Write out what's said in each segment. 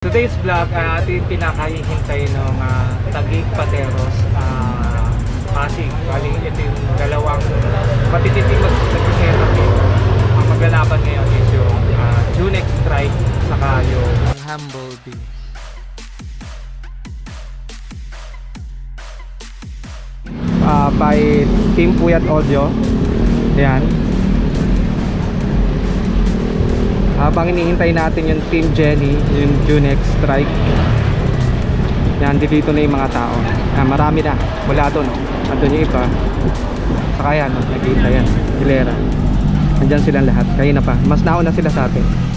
Today's vlog, ito yung pinakahihintay ng Taguig Pateros, Pasig. Bali, ito yung dalawang matitinding mag-setup dito. Ang maglalaban ngayon is yung Junex Trike saka yung Humblebee. By Team Puyat Audio. Ayan. Habang inihintay natin yung Team Jenny, yung Junex Trike. Yan, dito na yung mga tao. Marami na, wala doon. Andun yung iba. Saka yan, nag-iintay yan, hilera. Andyan silang lahat, kayo na pa. Mas nauna sila sa atin.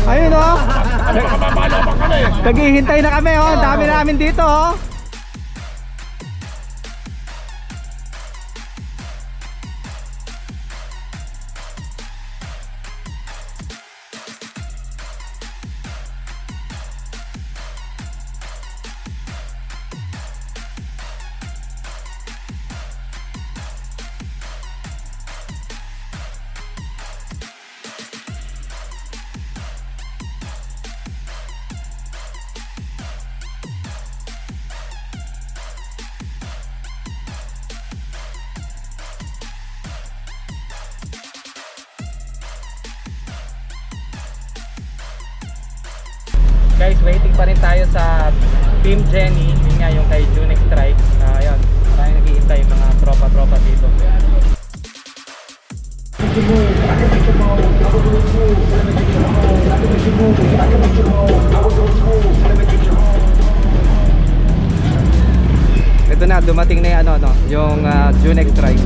Ayun o, naghihintay na kami o, dami namin dito o. Guys, waiting pa rin tayo sa Team Jenny. Yun nga yung kay Junex Trike. Ayan, maraming naghihintay mga tropa-tropa dito. Ito na, dumating na yung yung Junex Trike.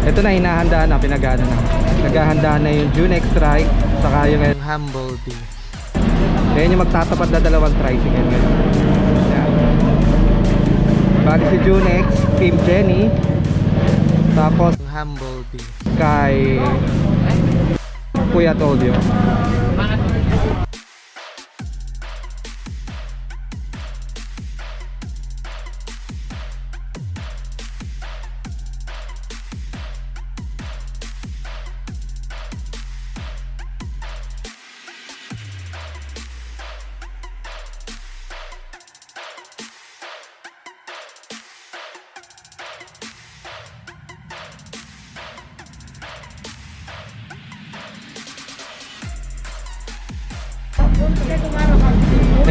Ito na, hinahanda na, pinagano na. Naghahanda na yung Junex Trike saka yung Humblebee. Ayan yung magtatapat na dalawang tricycle ngayon. Bagi si Junex, Team Jenny, tapos Humblebee kay Puyat Audio.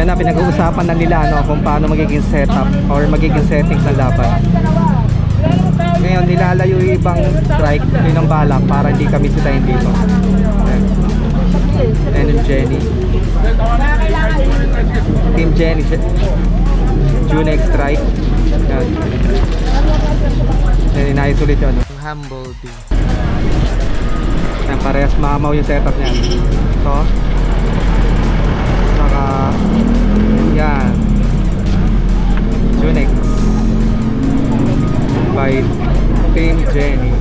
Yan na, pinag-uusapan na nila kung paano magiging setup or magiging settings ng laban. Ngayon, nilalayo yung ibang strike, yun ang balak para hindi kami sitayin dito. Ayan yung Jenny. Team Jenny, Junex Trike. Yan, inayos ulit yun. Humblebee. Yan, parehas mamaw yung setup niya. Ito. Yan Junex by Team Jenny.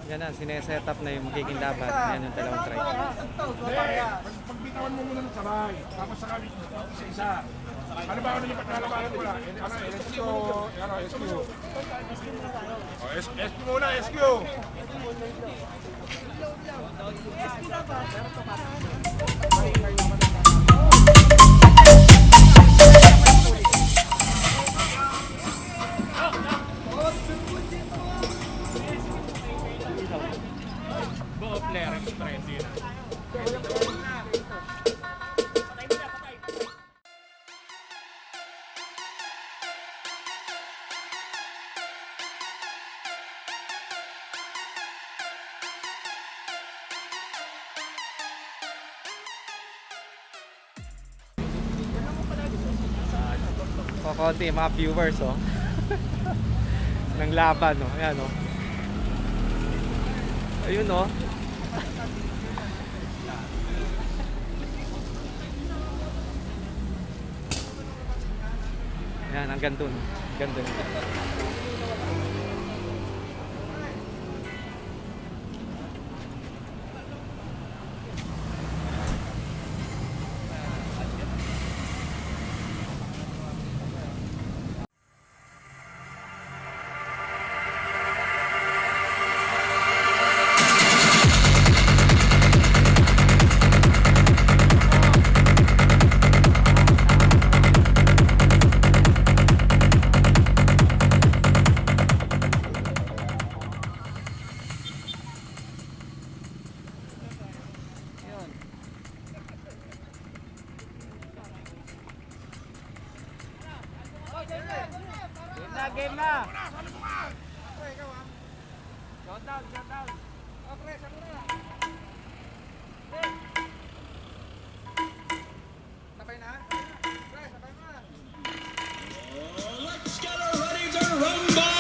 Yan na, sineset up na yung magiging laban. Yan yung dalawang trike. Pagbitawan mo muna ng sabay, tapos sa kami, isa-isa. Ano ba ano yung paglalabanan mo lang? SQ, SQ. SQ muna, SQ. Konti mga viewers oh. Ng laban oh. Ayan oh. Ayun oh. Ayan, ang gandun. Gandun. Game na! Shutdown, shutdown! Okay, sabay na! Sabay na? Okay, sabay na! Let's get ready to rumble!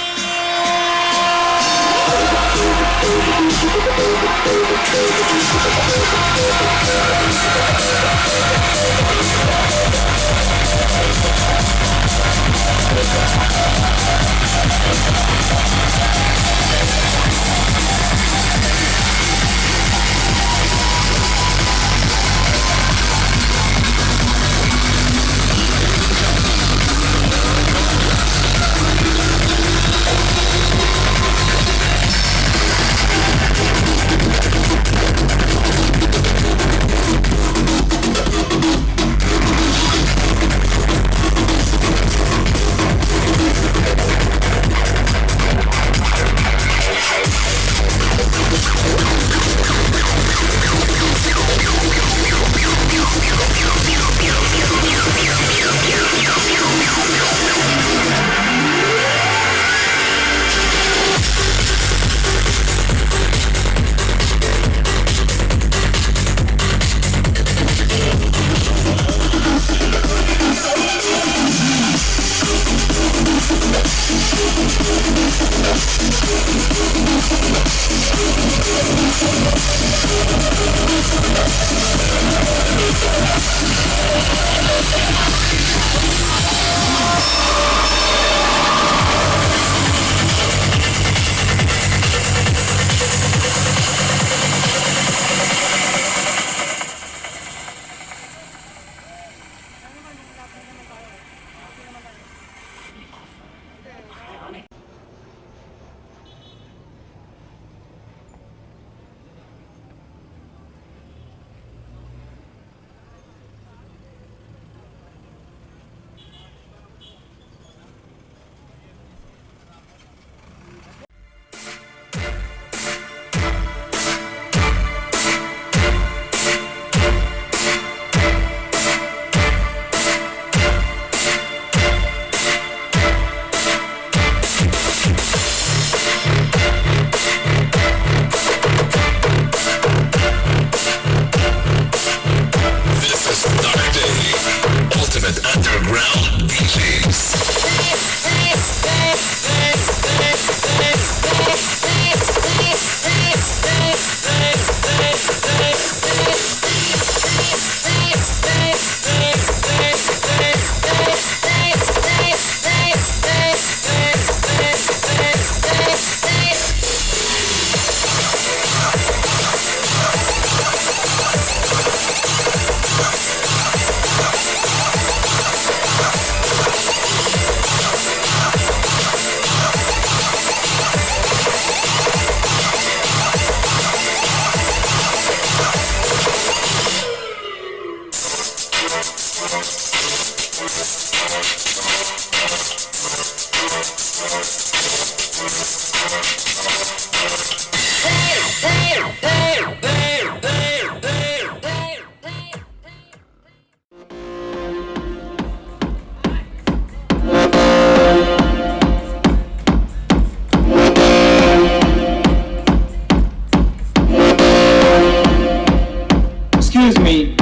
Excuse me.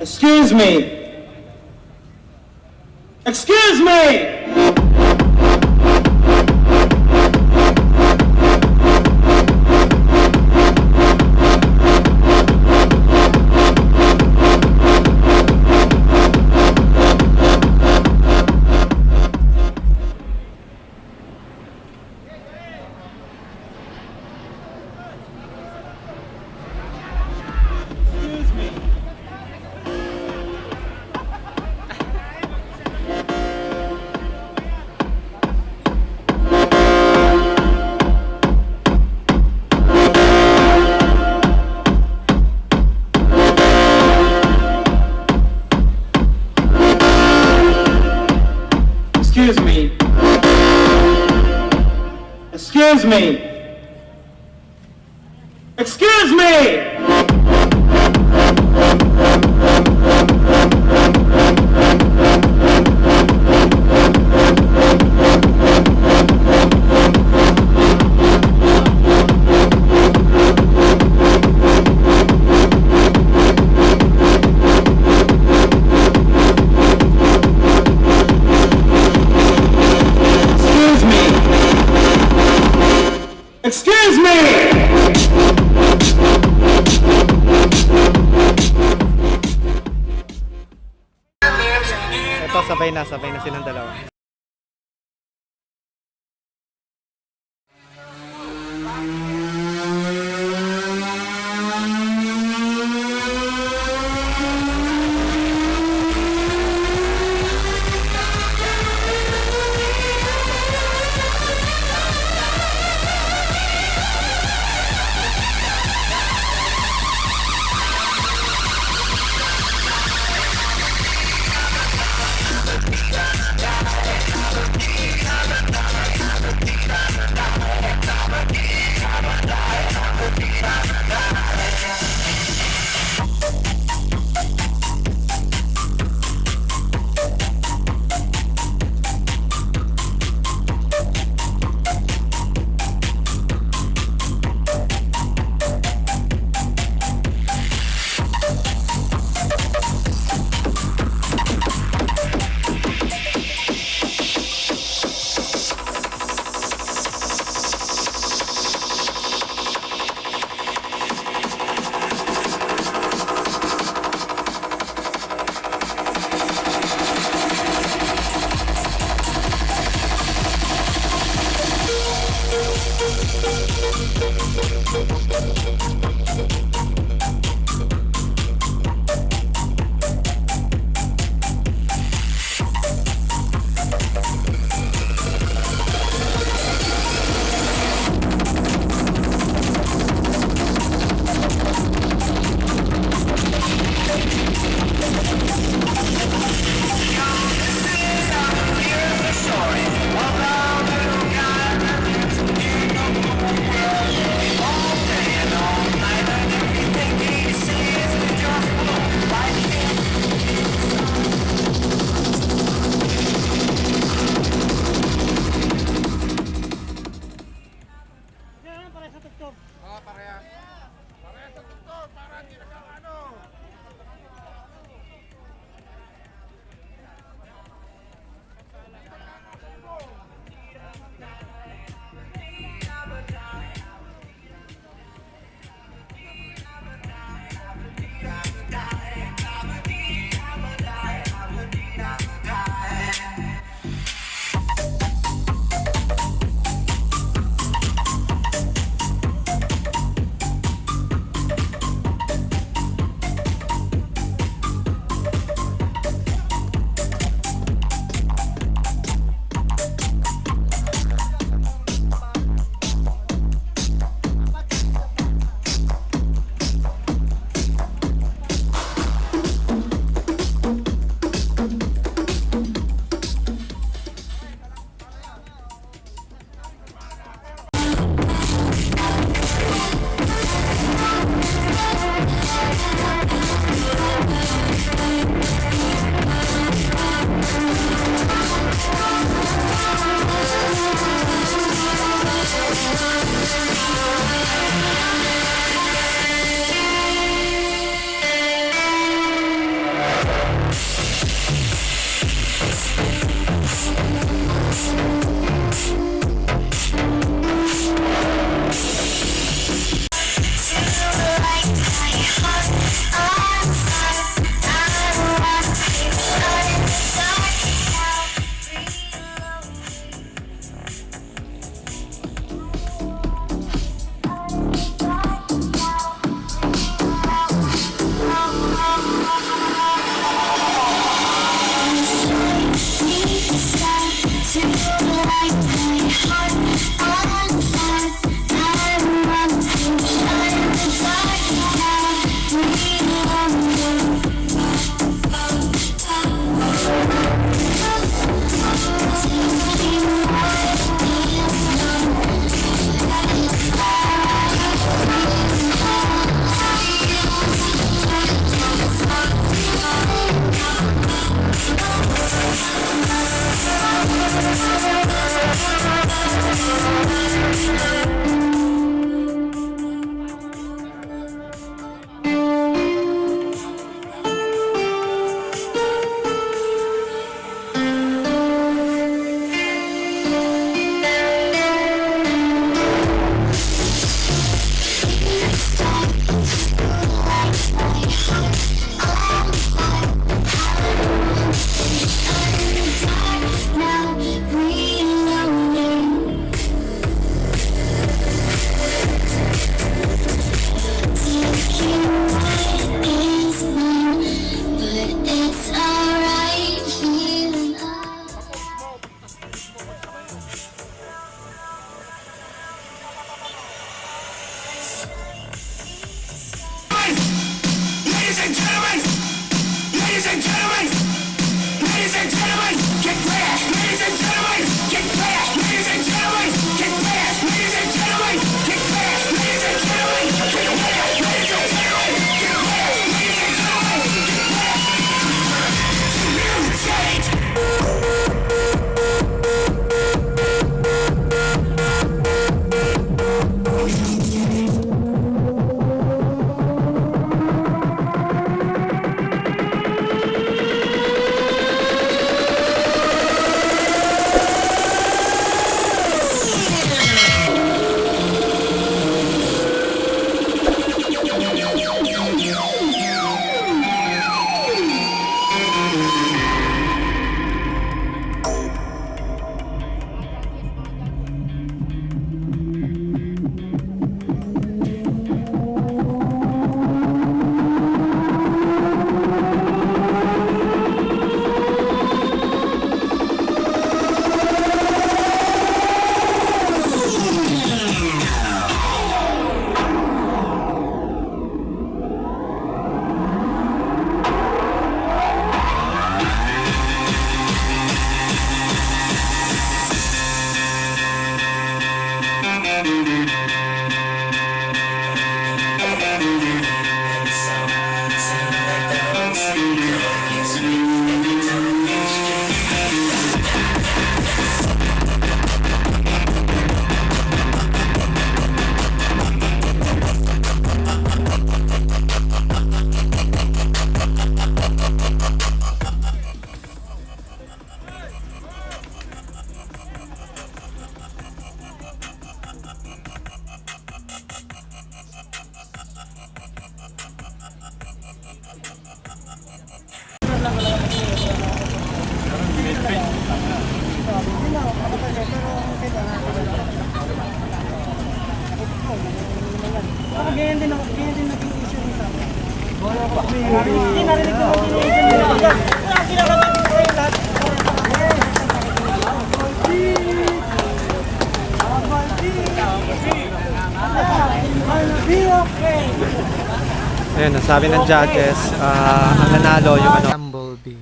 Excuse me. Excuse me! Excuse me. Excuse me. Excuse me! Excuse me! Ito, sabay na silang dalawa. Ganyan din naging issue ni Sam. Hindi narinig ko yung issue nila. Kinakatabi ko kayo lahat. Ayun, nasabi ng judges, ang nanalo yung ano, Humblebee.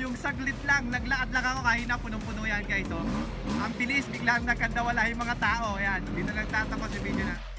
Yung saglit lang, naglaad lang ako kahina punong-puno yan guys. Oh. Ang bilis, biglang nagkandawala yung mga tao. Ayan, dito nagtatapos yung video na.